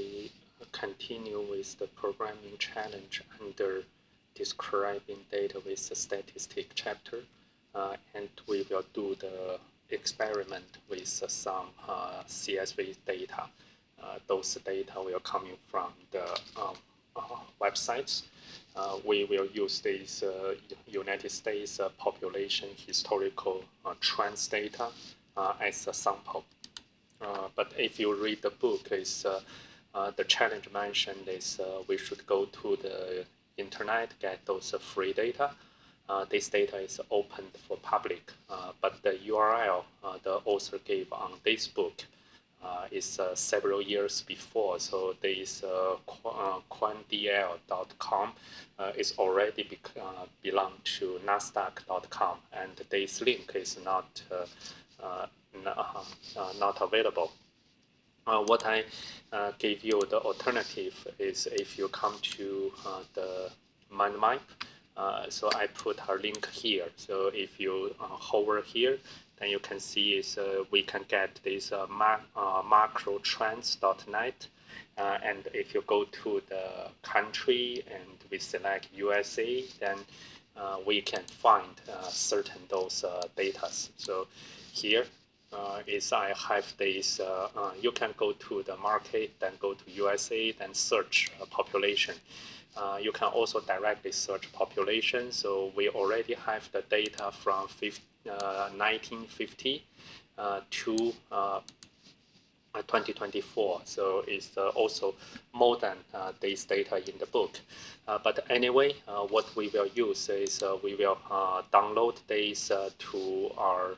we continue with the programming challenge under describing data with the statistic chapter, and we will do the experiment with some CSV data. Those data will coming from the websites. We will use this United States population historical trends data as a sample. But if you read the book, the challenge mentioned is we should go to the internet, get those free data. This data is open for public, but the URL the author gave on this book is several years before. So this quantdl.com is already belong to nasdaq.com, and this link is not available. What I gave you the alternative is if you come to the mind map. So I put a link here. So if you hover here, then you can see is we can get this macrotrends.net. And if you go to the country and we select USA, then we can find certain those data. So here is I have this, you can go to the market, then go to USA, then search population. You can also directly search population. So we already have the data from 1950 to 2024. So it's also more than this data in the book. But anyway, what we will use is we will download this to our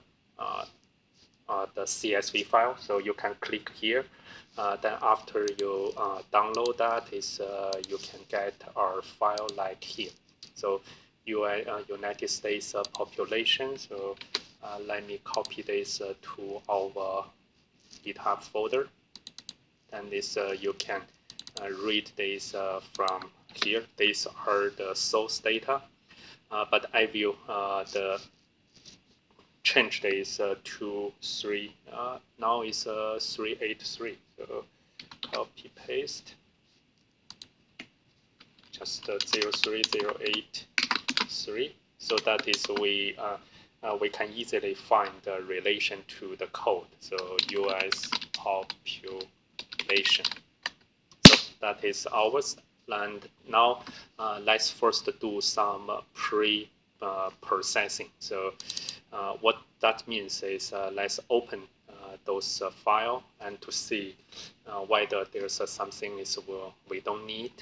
the CSV file. So you can click here. Then after you download that, you can get our file like here. So United States population. So let me copy this to our GitHub folder. And this you can read this from here. These are the source data, but I will change this to 3. Now it's 383. So copy paste. Just 03083. So that is we can easily find the relation to the code. So US population. So that is ours. And now let's first do some pre-processing. So what that means is let's open those file and to see whether there's something is we don't need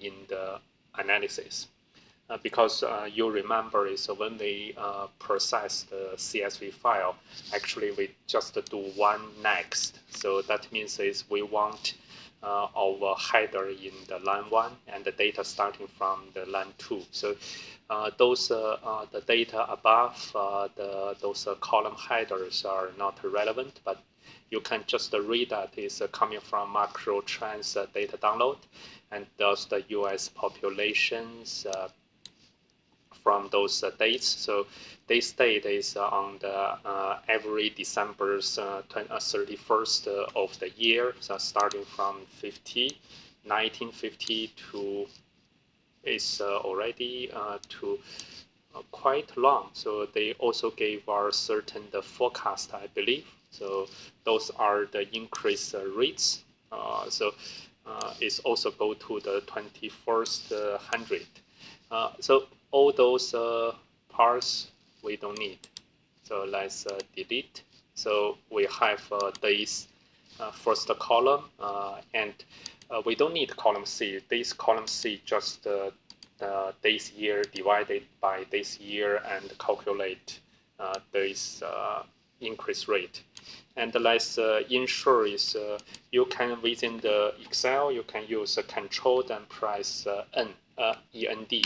in the analysis. Because you remember is when we process the CSV file, actually we just do one next. So that means is we want our header in the line 1 and the data starting from the line 2. So those the data above those column headers are not relevant, but you can just read that is coming from macro trends data download, and those the US populations from those dates. So this date is on the every December 31st of the year, so starting from 1950 to is already to quite long. So they also gave our certain the forecast, I believe. So those are the increase rates. So it's also go to the 21st hundred. So all those parts we don't need. So let's delete. So we have this first column and we don't need column C. This column C just this year divided by this year and calculate this increase rate. And let's ensure is you can within the Excel you can use Control and press END.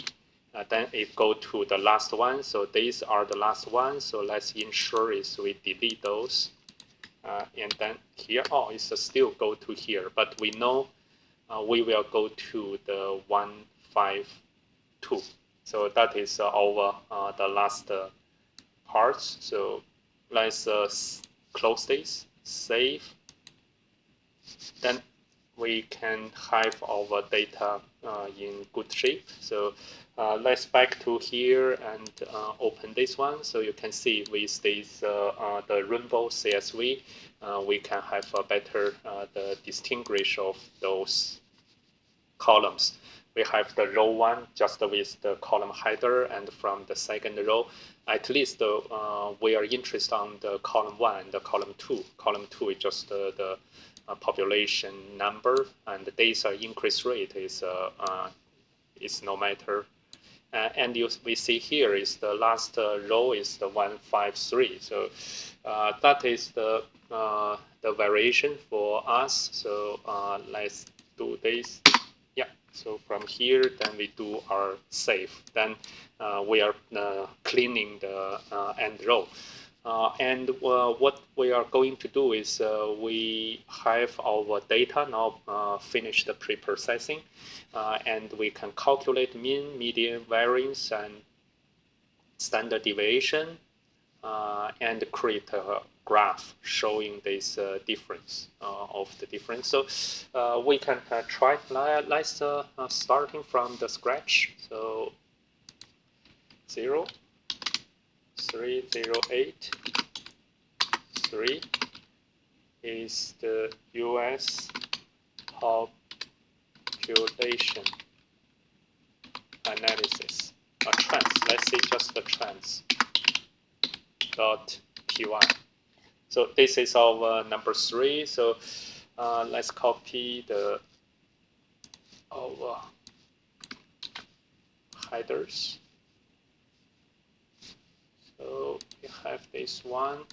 Then it go to the last one. So these are the last ones. So let's ensure is we delete those. And then here, it's still go to here, but we know we will go to the 152. So that is our the last parts. So let's close this, save. Then we can have our data in good shape. So let's back to here and open this one. So you can see with this the rainbow CSV, we can have a better the distinguish of those columns. We have the row one just with the column header, and from the second row, at least we are interested on the column one and the column two. Column two is just the population number, and the data increase rate is no matter. And we see here is the last row is the 153. So that is the variation for us. So let's do this. Yeah. So from here, then we do our save. Then we are cleaning the end row. And what we are going to do is we have our data now finished the pre-processing, and we can calculate mean, median, variance, and standard deviation, and create a graph showing this difference of the difference. So we can try. Let's starting from the scratch. So 0, 3, 0, 8, 3 is the US population analysis. Trends. Let's say just the trends. .py. So this is our number 3. So let's copy the our headers. So we have this one.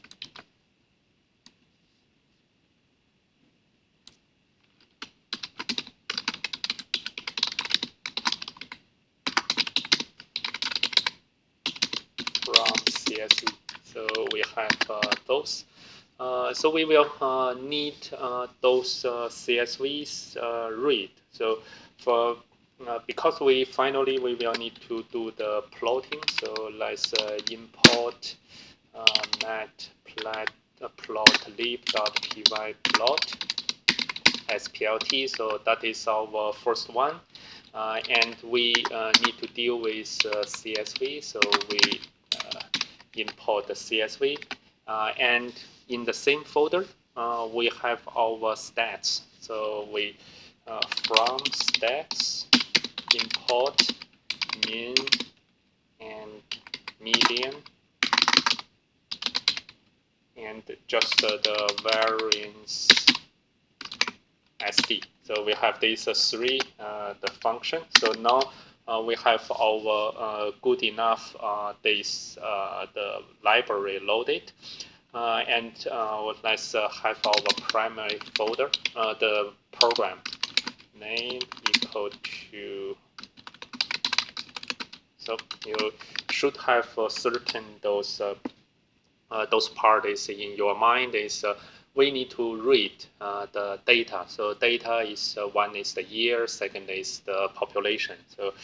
From CSV. So we have those. So we will need those CSVs read. So for because we will need to do the plotting. So let's import matplotlib.py plot SPLT. So that is our first one. And we need to deal with CSV. So we import the CSV, and in the same folder we have our stats. So we from stats import mean and median and just the variance SD. So we have these three the function. So now we have our good enough the library loaded, and let's have our primary folder, the program name equal to. So you should have certain those parts in your mind is. We need to read the data. So data is one is the year, second is the population. So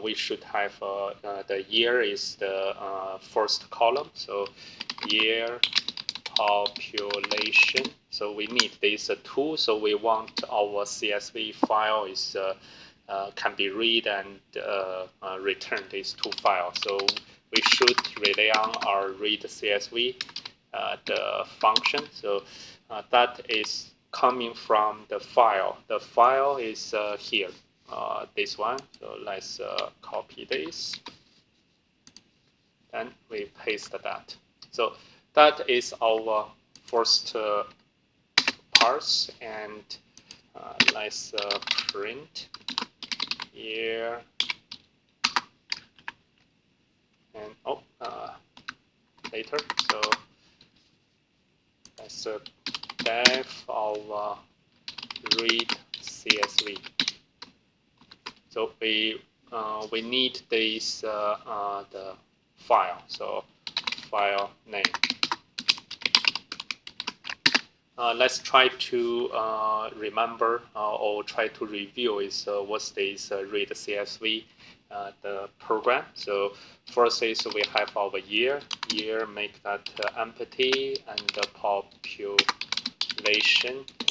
we should have the year is the first column. So year population. So we need this tool. So we want our CSV file is can be read and return these two files. So we should rely on our read CSV. The function. So that is coming from the file. The file is here, this one. So let's copy this, and we paste that. So that is our first parse, and let's print here, and later. So let's def our read CSV. So we need this the file. So file name. Let's try to remember or try to review is what's this read CSV the program. So first is we have our year, make that empty, and the population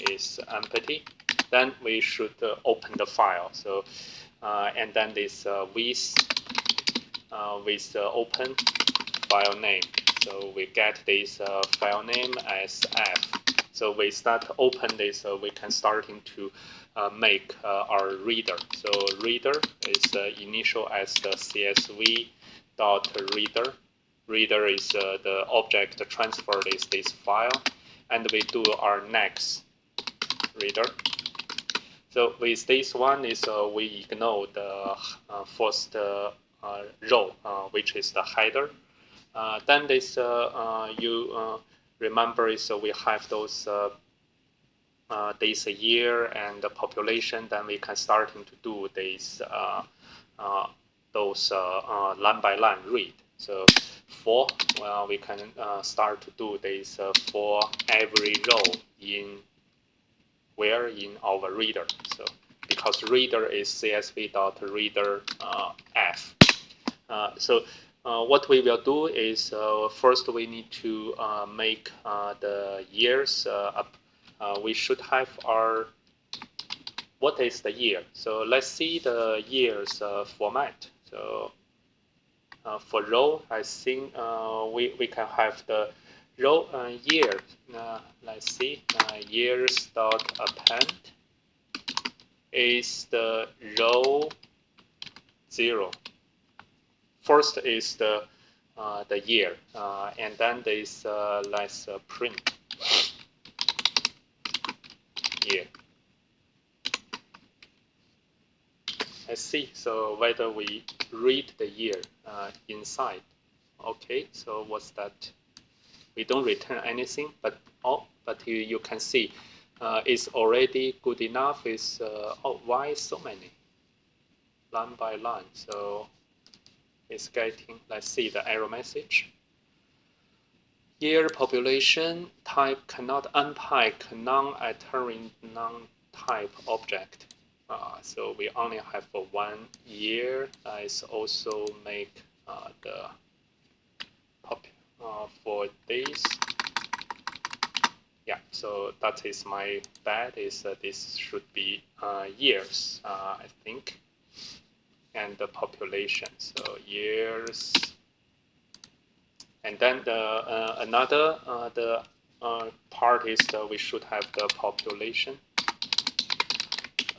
is empty. then we should open the file. So and then this with open file name. So we get this file name as f. So we start open this, we can starting to make our reader. So reader is initial as the CSV dot reader. Reader is the object transferred is this file, and we do our next reader. So with this one is we ignore the first row, which is the header. Then this you remember is we have those this year and the population. Then we can starting to do this those line by line read. So for we can start to do this for every row in where in our reader. So because reader is CSV.reader f. So what we will do is first we need to make the years up. We should have our what is the year. So let's see the years format. So for row, I think we can have the row year. Let's see, years dot append is the row 0. First is the year, and then this let's print year. Let's see. So whether we read the year inside. Okay. So what's that? We don't return anything, but you can see it's already good enough. Is why so many line by line? So it's getting. Let's see the error message. Year population type cannot unpack non-iterant non-type object. So we only have 1 year. Let's also make the for this. Yeah, so that is my bad. Is this should be years, I think, and the population. So years, and then the another the part is we should have the population.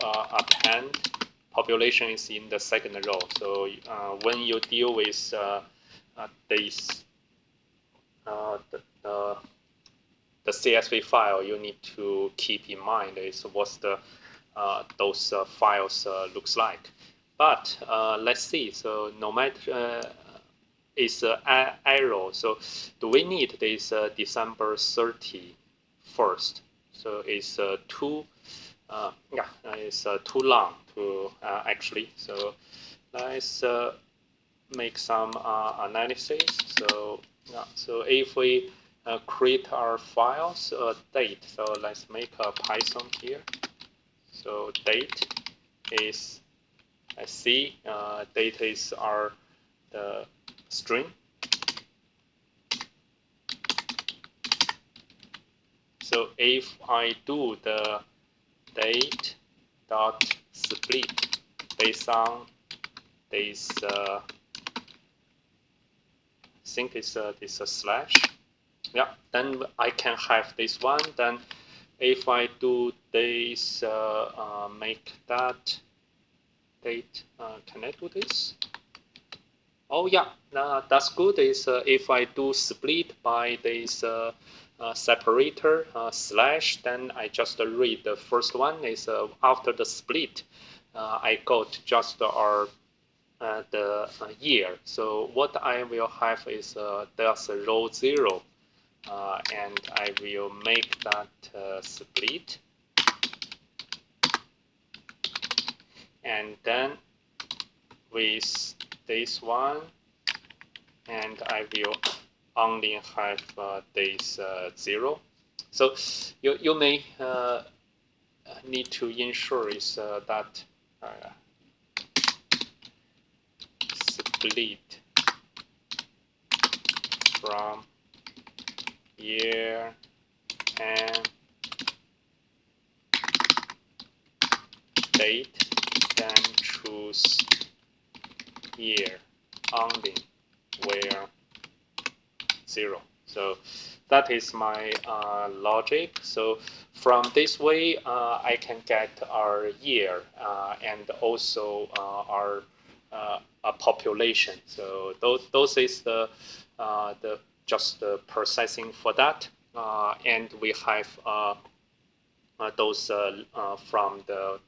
Append population is in the second row. So when you deal with this the CSV file, you need to keep in mind is what's the those files looks like. But let's see. So no matter is arrow. So do we need this December 31st? So it's too it's too long to actually. So let's make some analysis. So so if we create our files date, so let's make a Python here. So date is, I see data is our the string. So if I do the date dot split based on this I think it's this slash, yeah, then I can have this one. Then if I do this make that date, can I do this? Oh yeah, that's good. Is if I do split by this separator slash, then I just read the first one is after the split, I got just our the year. So what I will have is there's a row 0, and I will make that split, and then with this one, and I will only have this 0. So you may need to ensure is that split from year and date, then choose year only where 0. So that is my logic. So from this way, I can get our year and also our population. So those is the just the processing for that, and we have those from the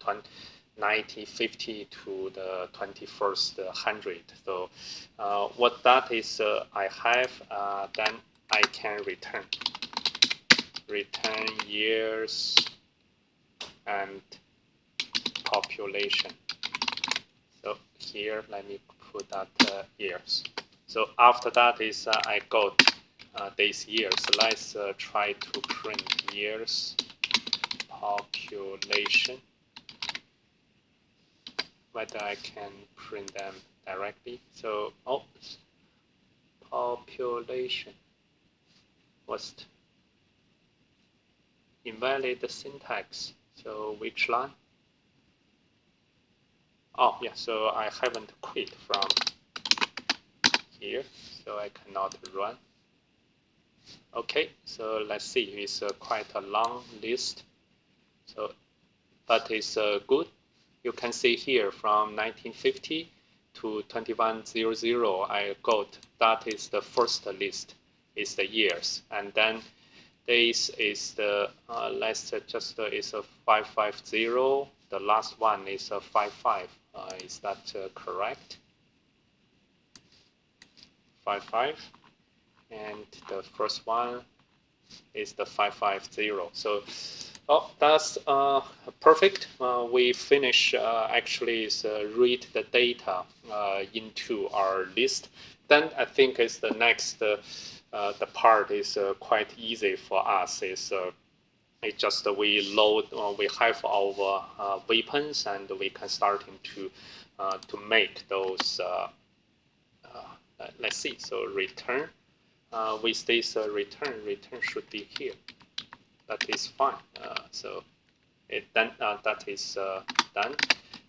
1950 to the 21st hundred. So what that is I have, then I can return years and population. So here, let me put that years. So after that is I got these years. Let's try to print years, population. Whether I can print them directly. So, population. What's invalid syntax? So which line? Oh, yeah, so I haven't quit from here, so I cannot run. Okay, so let's see, it's quite a long list. So, but it's good. You can see here from 1950 to 2100, I got, that is the first list, is the years. And then this is the, let's just, is a 550. The last one is a 55. Is that correct? 55. And the first one is the 550. So, that's perfect. We finish actually is read the data into our list. Then I think is the next the part is quite easy for us. Is it just we load, we have our weapons, and we can starting to make those. Let's see. So return. With this return should be here. That is fine. So then that is done.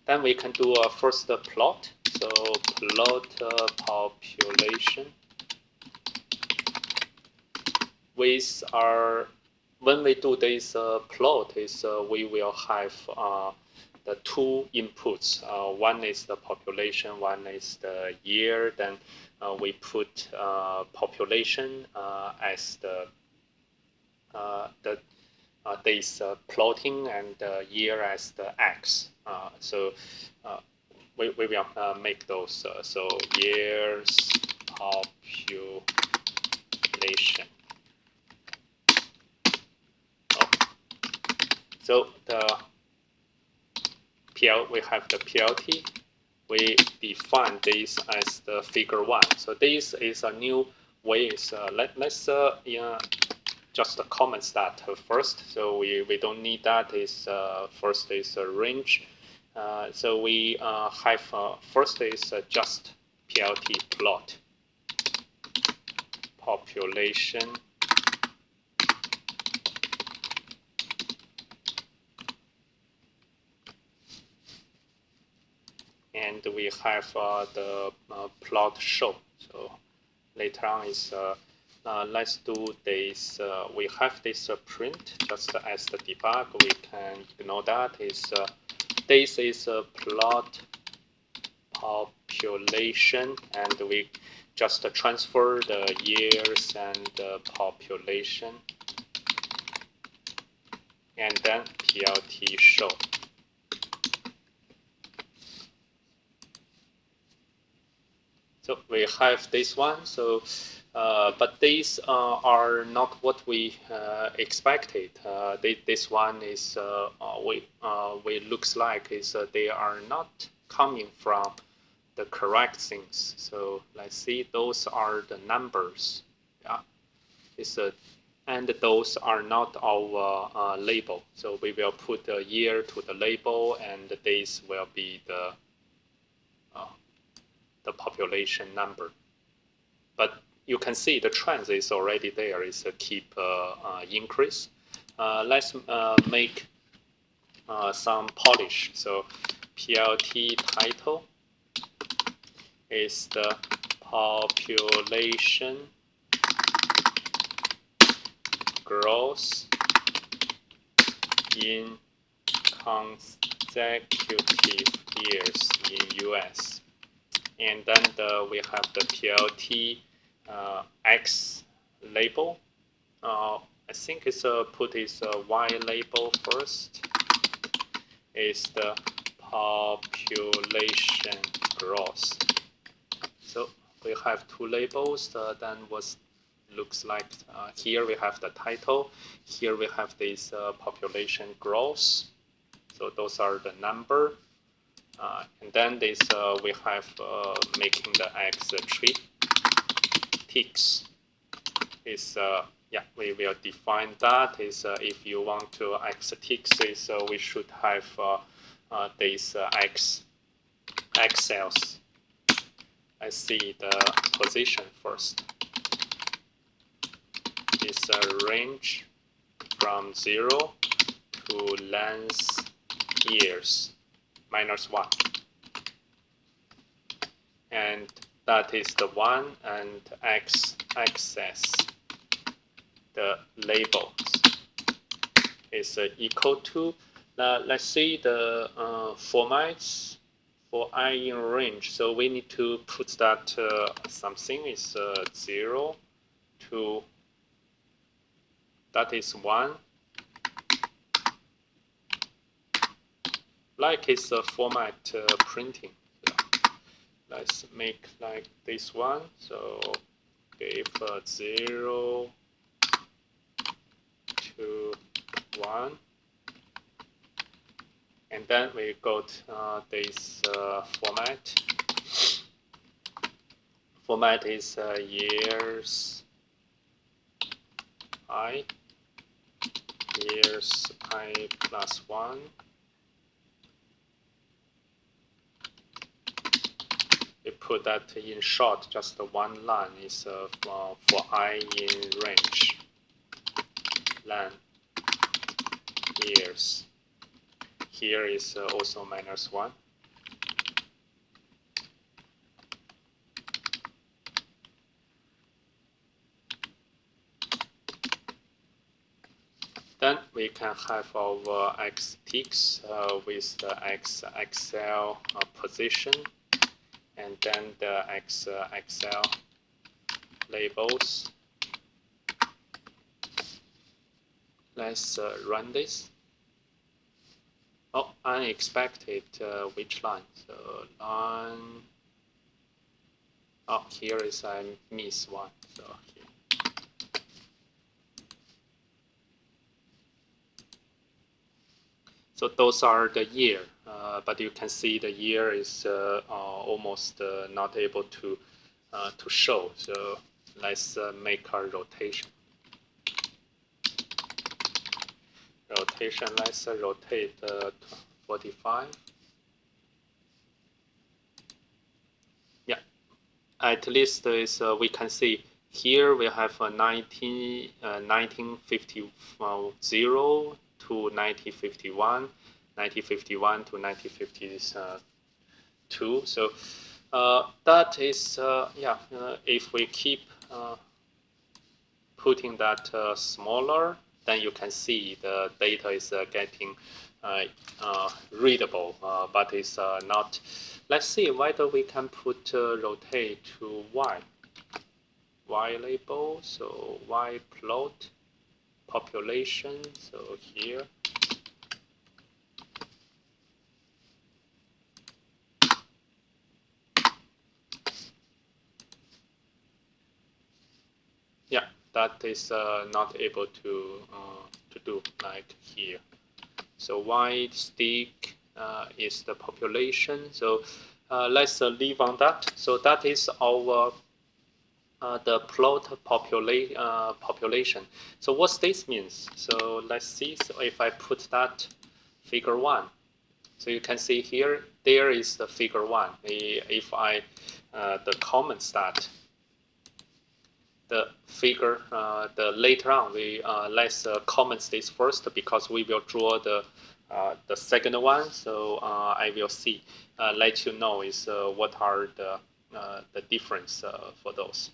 Then we can do a first plot. So plot population with our, when we do this plot, is we will have the two inputs. One is the population, one is the year. Then we put population as the this plotting, and year as the x. So we will make those. So years population. So the we have the PLT. We define this as the figure 1. So this is a new way. So let's just comment that first. So we don't need that. Is first is a range. So we have first is just PLT plot population. And we have the plot show. So later on is let's do this. We have this print just as the debug. We can ignore that. Is this is a plot population, and we just transfer the years and the population, and then PLT show. So we have this one. So, but these are not what we expected. This one is we looks like is they are not coming from the correct things. So let's see. Those are the numbers. Yeah, it's and those are not our label. So we will put a year to the label, and this will be the population number. But you can see the trend is already there. It's a keep increase. Let's make some polish. So PLT title is the population growth in consecutive years in US. And then we have the PLT X label. I think it's put is Y label first. Is the population growth. So we have two labels. Then what looks like here we have the title. Here we have this population growth. So those are the number. And then this we have making the X tree. Ticks is we will define that. Is if you want to X ticks is we should have this X cells. Let's see the position first. It's a range from 0 to length years -1, and that is the 1, and x-axis the labels is equal to. Let's see the formats for I in range. So we need to put that something is 0 to, that is 1. Like it's a format printing. So let's make like this one. So give 0 to 1. And then we got this format. Format is years I plus 1. We put that in short, just one line is for I in range. Len years. Here is also -1. Then we can have our X ticks with the X XL position, and then the X XL labels. Let's run this. Oh, unexpected which line? So line. Oh, here is I miss one. So here. So those are the year, but you can see the year is almost not able to show. So let's make a rotation. Rotation. Let's rotate 45. Yeah, at least is we can see here we have 1950 to 1951, 1951 to 1952. So that is if we keep putting that smaller, then you can see the data is getting readable, but it's not. Let's see whether we can put rotate to Y. Y label, so Y plot population, so here. Yeah, that is not able to do like here. So Y stick is the population. So let's leave on that. So that is our the plot population. So what this means? So let's see. So if I put that figure 1, so you can see here there is the figure 1. If I the comments that the figure the later on we let's comment this first, because we will draw the the second one, so I will see, let you know is what are the difference for those.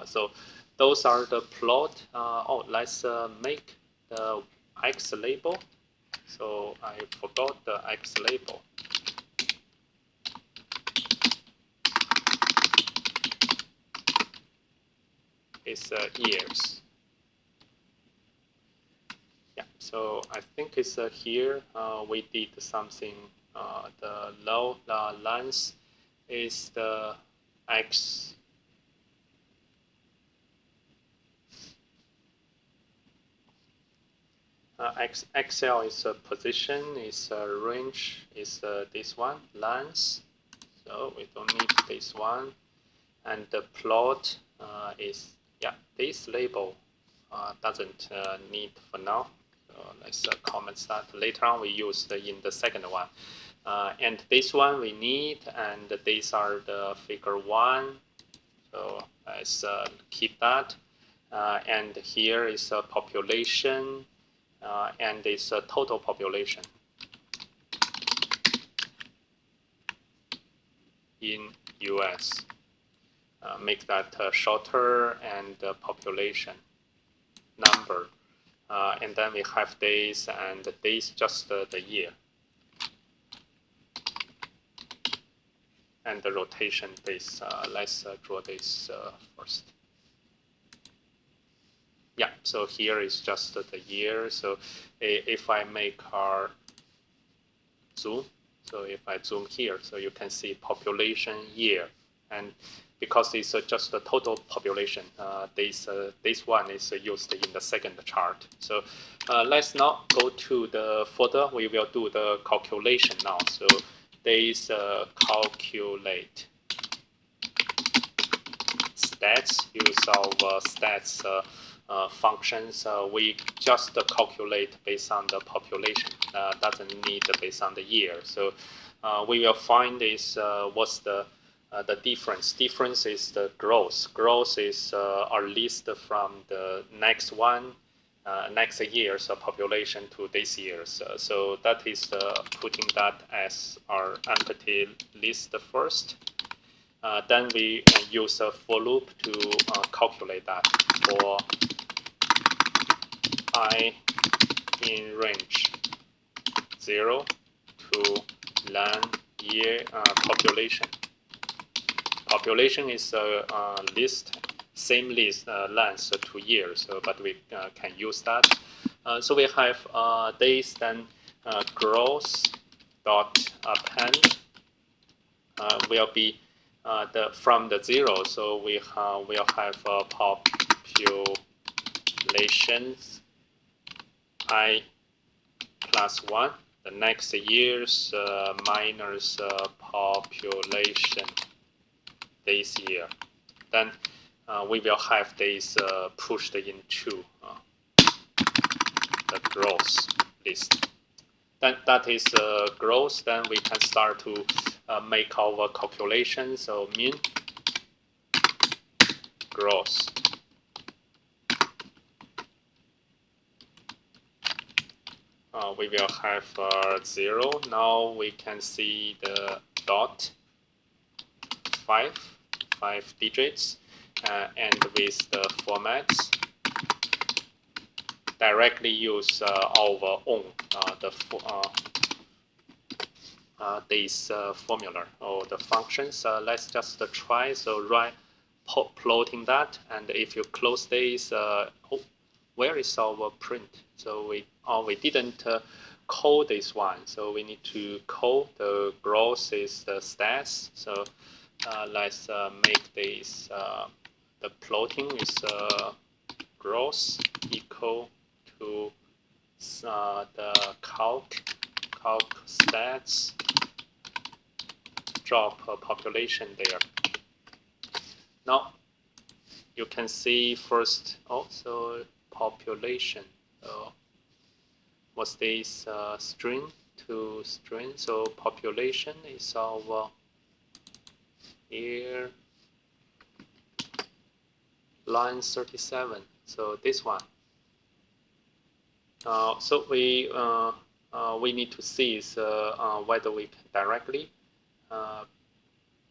So those are the plot. Let's make the X label. So I forgot the X label. It's years. Yeah, so I think it's here we did something. The low length is the X. XL is a position, is a range, is this one, length. So we don't need this one. And the plot is, yeah, this label doesn't need for now. So let's comment that. Later on we use in the second one. And this one we need, and these are the figure 1. So let's keep that. And here is a population. And it's a total population in US. Make that shorter, and population number. And then we have days, and days just the year. And the rotation days, let's draw this first. Yeah, so here is just the year. So if I make our zoom, so if I zoom here, so you can see population year. And because it's just the total population, this one is used in the second chart. So let's now go to the further. We will do the calculation now. So this calculate stats, use our stats functions. We just calculate based on the population, doesn't need based on the year. So we will find is what's the difference. Difference is the growth. Growth is our list from the next one, next year's population to this year's. So that is putting that as our empty list first. Then we use a for loop to calculate that for I in range 0 to length year population. Population is a list, same list length to years, but we can use that. So we have days, then growth dot append will be from the 0. So we will have populations I plus 1. The next year's minus population this year. Then we will have this pushed into the growth list. Then that is growth. Then we can start to make our calculation. So mean growth. We will have 0. Now we can see the dot 5 digits, and with the formats directly use our own this formula or the functions. Let's just try. So plotting that, and if you close this, where is our print? So we didn't call this one, so we need to call the growth is the stats. So let's make this the plotting is growth equal to the calc stats drop population there. Now you can see first also population. So what's this string to string? So population is our here line 37. So this one. So we we need to see is whether we can directly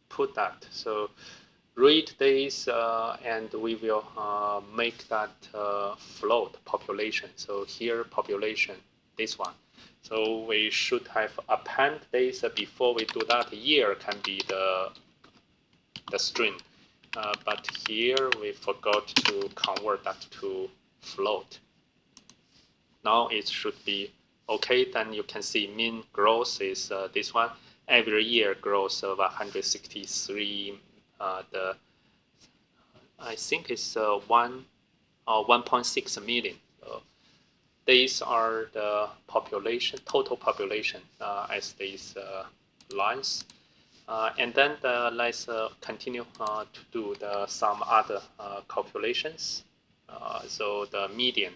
put that. So read this and we will make that float population. So here population, this one. So we should have append this before we do that. Year can be the string, but here we forgot to convert that to float. Now it should be okay. Then you can see mean growth is this one. Every year growth of 163. I think it's 1.6 million. So these are the population, total population as these lines. And then let's continue to do some other calculations. So the median.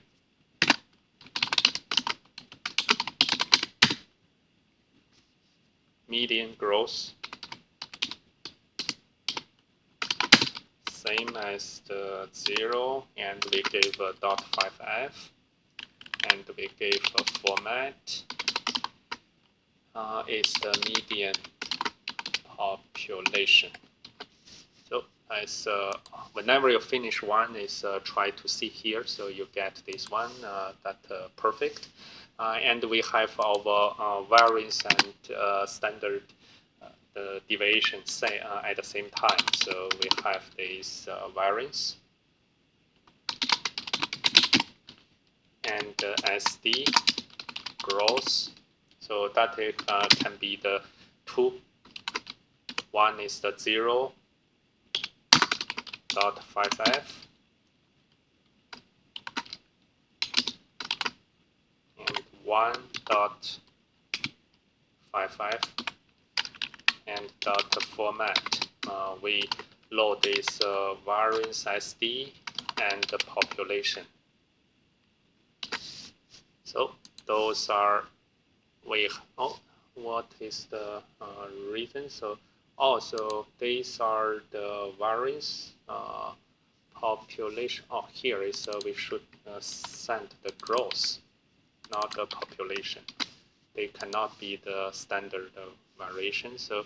Median growth, same as the 0, and we gave a .5f, and we gave a format. Is the median population. So as whenever you finish one, is try to see here, so you get this one that perfect. And we have our variance and standard deviation at the same time. So we have this variance and SD growth. So that can be the two. One is the 0.5f. And 1.55 and dot format. We load this variance SD and the population. So those are what is the reason? So also these are the variance population. Here is we should send the growth, not the population. They cannot be the standard variation. So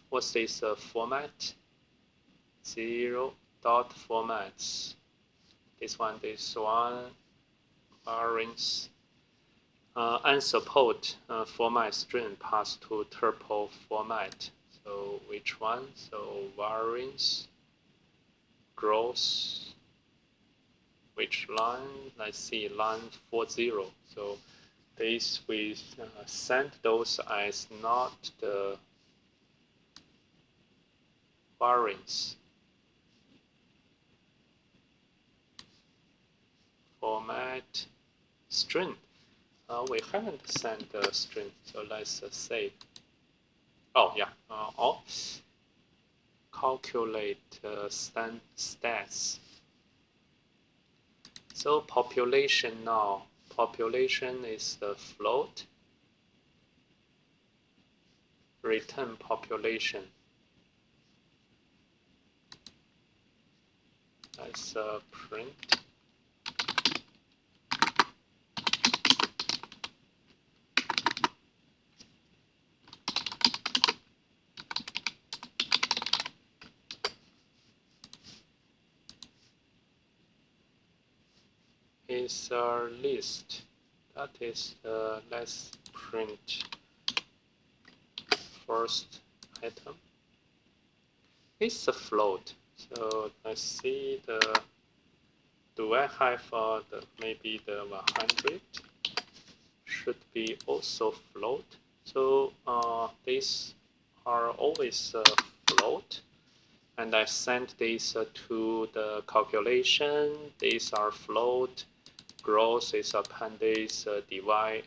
what's this format? 0 dot formats. This one, variance. Unsupport format string pass to tuple format. So which one? So variance, growth, which line? Let's see, line 40. So this we send those as not the variance. Format string. We haven't sent the string, so let's save. Oh yeah, calculate stats. So population now. Population is the float. Return population. Let's print. Is our list. That is let's print first item. It's a float. So let's see do I have maybe the 100 should be also float. So these are always float. And I send this to the calculation. These are float. Growth is appendix, divide.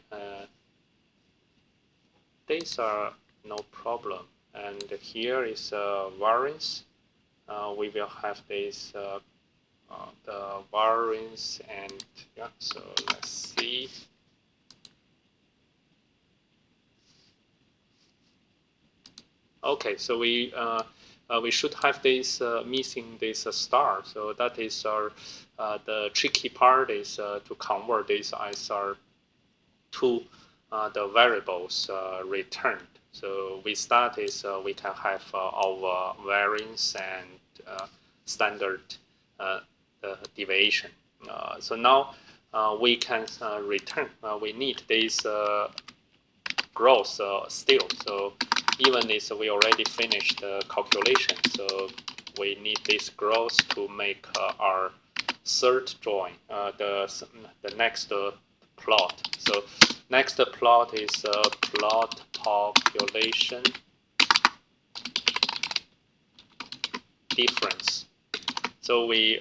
These are no problem. And here is variance. We will have this the variance, and yeah. So let's see. Okay, so we should have this missing this star. So that is our the tricky part is to convert this as our two the variables returned. So we start is we can have our variance and standard deviation. So now we can return. We need this growth still. So even if we already finished the calculation, so we need this growth to make our third drawing, the next plot. So next plot is plot population difference. So we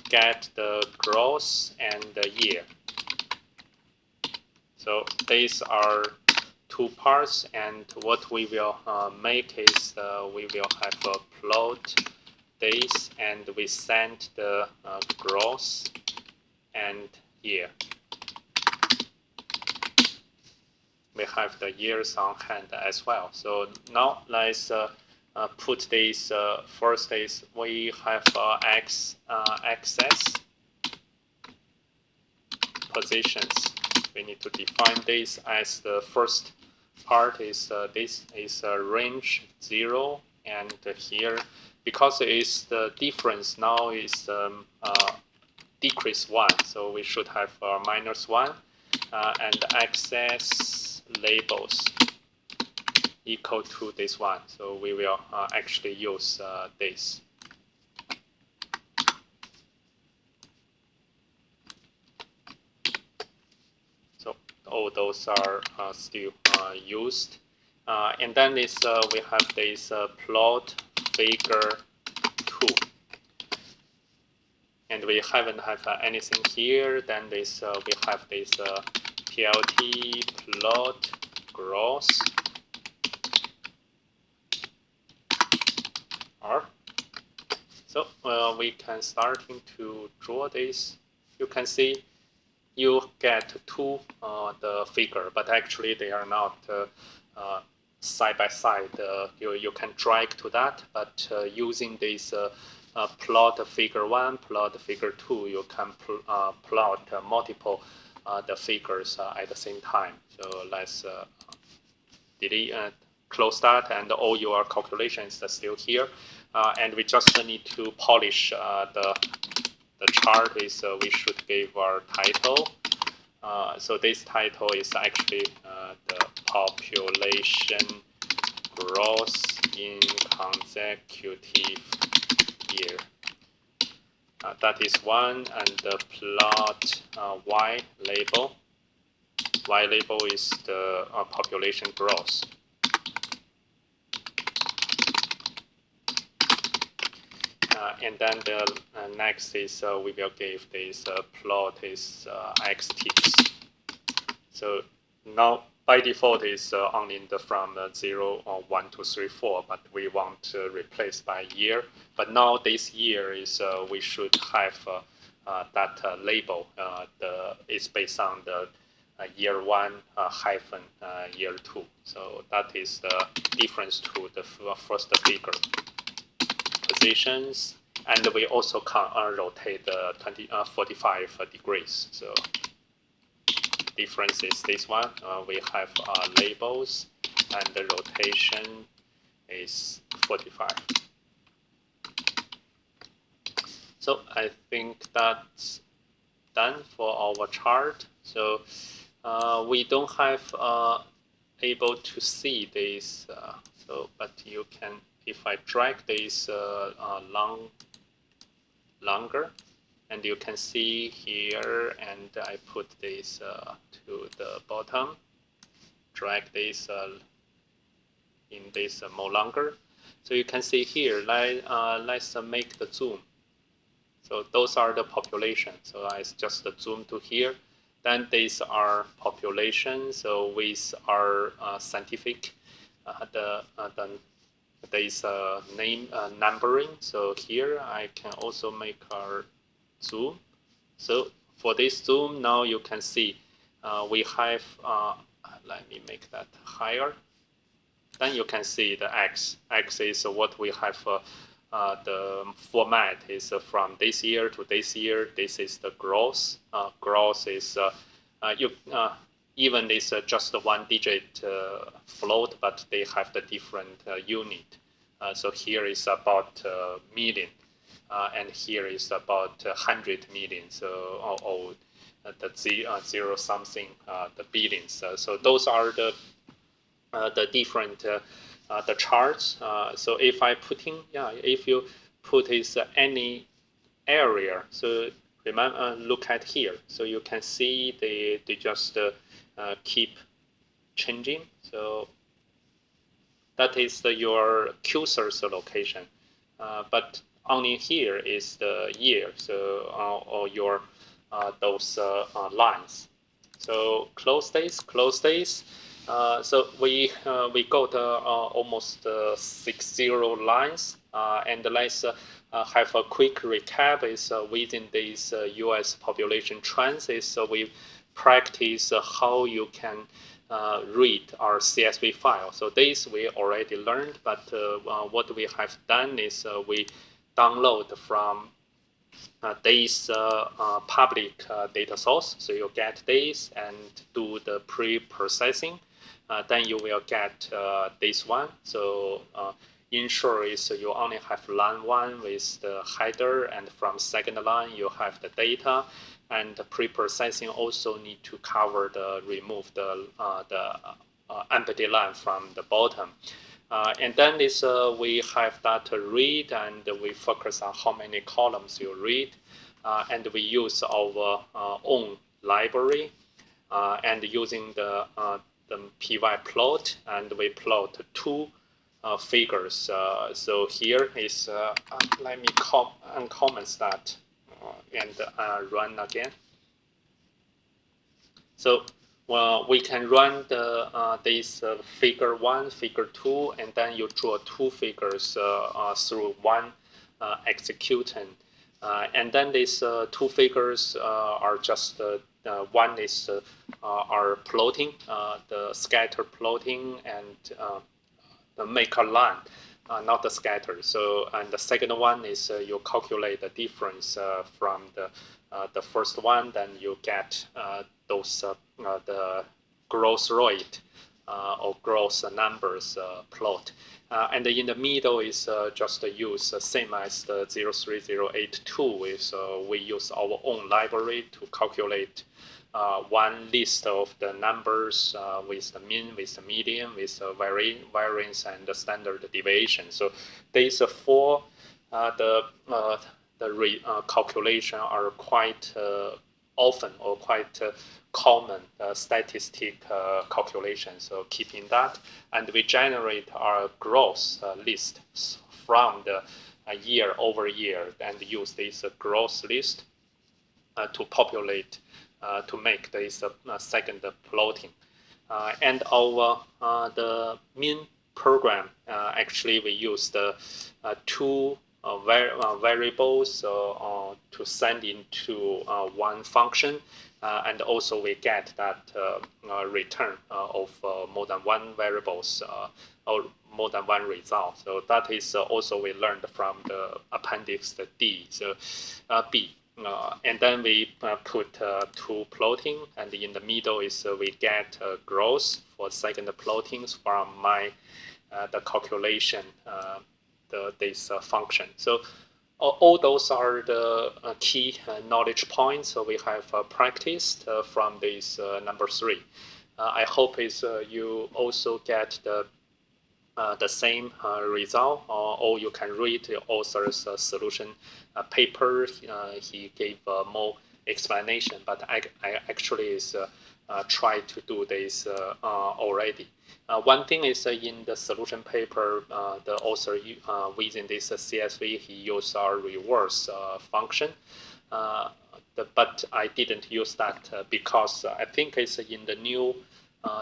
get the growth and the year. So these are two parts, and what we will make is we will have a plot days, and we send the growth and year. We have the years on hand as well. So now let's put this first is we have axis positions. We need to define this as the first part is this is range 0, and here because it is the difference now is decrease 1, so we should have -1 and axis labels equal to this one. So we will actually use this. So all those are still used. And then this we have this plot figure 2. And we haven't have anything here. Then this we have this PLT plot growth R. So we can starting to draw this. You can see you get two the figure, but actually they are not side by side. You can drag to that, but using this plot figure 1, plot figure 2, you can plot multiple the figures at the same time. So let's delete close that, and all your calculations are still here. And we just need to polish the chart. Is we should give our title. So this title is actually the population growth in consecutive year. That is one, and the plot Y label. Y label is the population growth. And then the next is we will give this plot is x tips. So now by default is only in the from 0 or 1 to 3, 4, but we want to replace by year. But now this year is we should have that label. It's based on the year 1 hyphen year 2. So that is the difference to the first figure. Positions, and we also can rotate 45 degrees. So difference is this one. We have labels, and the rotation is 45. So I think that's done for our chart. So we don't have able to see this. So but you can. If I drag this longer, and you can see here, and I put this to the bottom, drag this in this more longer, so you can see here. Let's make the zoom. So those are the population. So I just zoom to here. Then these are population. So with our scientific there is a name numbering. So here I can also make our zoom. So for this zoom, now you can see we have, let me make that higher. Then you can see the X. X is what we have, the format is from this year to this year. This is the growth. Growth is, even it's just one digit float, but they have the different unit. So here is about million, and here is about 100 million. So the zero something, the billions. So those are the different the charts. So if I put in, if you put is any area, so remember, look at here. So you can see they just keep changing. So that is your cursor location. But only here is the year, so or your those lines. So close days. So we got almost 60 lines, and let's have a quick recap. Is within this U.S. population trends. Is we practice how you can read our CSV file. So this we already learned, but what we have done is we download from this public data source. So you get this and do the pre-processing. Then you will get this one. So ensure is you only have line 1 with the header, and from second line you have the data. And the pre-processing also need to cover remove the empty line from the bottom. And then this we have that read, and we focus on how many columns you read, and we use our own library, and using the PY plot, and we plot two figures. So here is let me uncomment that and run again. So we can run this figure 1, figure 2, and then you draw two figures through one execution. And then these two figures are just one is are plotting, the scatter plotting, and the make a line, not the scatter. So, and the second one is you calculate the difference from the first one, then you get those the growth rate or growth numbers plot. And in the middle is just use same as the 03082 is we use our own library to calculate one list of the numbers with the mean, with the median, with the variance, and the standard deviation. So these four calculation are quite often or quite common statistic calculation. So keeping that, and we generate our growth list from the year over year, and use this growth list to populate to make this second plotting. And our the mean program actually we use the two variables to send into one function, and also we get that return of more than one variables or more than one result. So that is also we learned from the appendix D. So B. And then we put two plotting, and in the middle is we get growth for second plottings from my the calculation this function. So all those are the key knowledge points we have practiced from this number 3. I hope is you also get the same result, or you can read the author's solution paper. He gave more explanation, but I actually is try to do this already. One thing is in the solution paper, the author within this CSV, he used our reverse function. But I didn't use that because I think it's in the new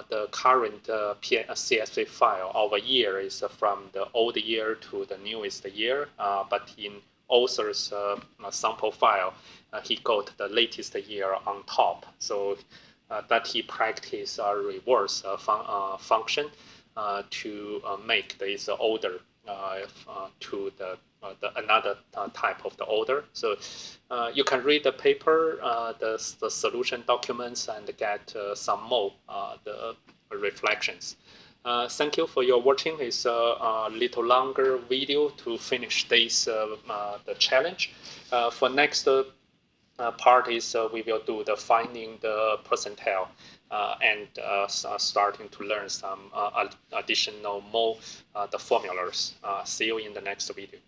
the current CSV file. Our year is from the old year to the newest year, but in author's sample file, he got the latest year on top. So that he practiced a reverse function. to make this order to the another type of the order. So you can read the paper, the solution documents, and get some more the reflections. Thank you for your watching. It's a little longer video to finish this the challenge. For next part is we will do the finding the percentile and starting to learn some additional more the formulas. See you in the next video.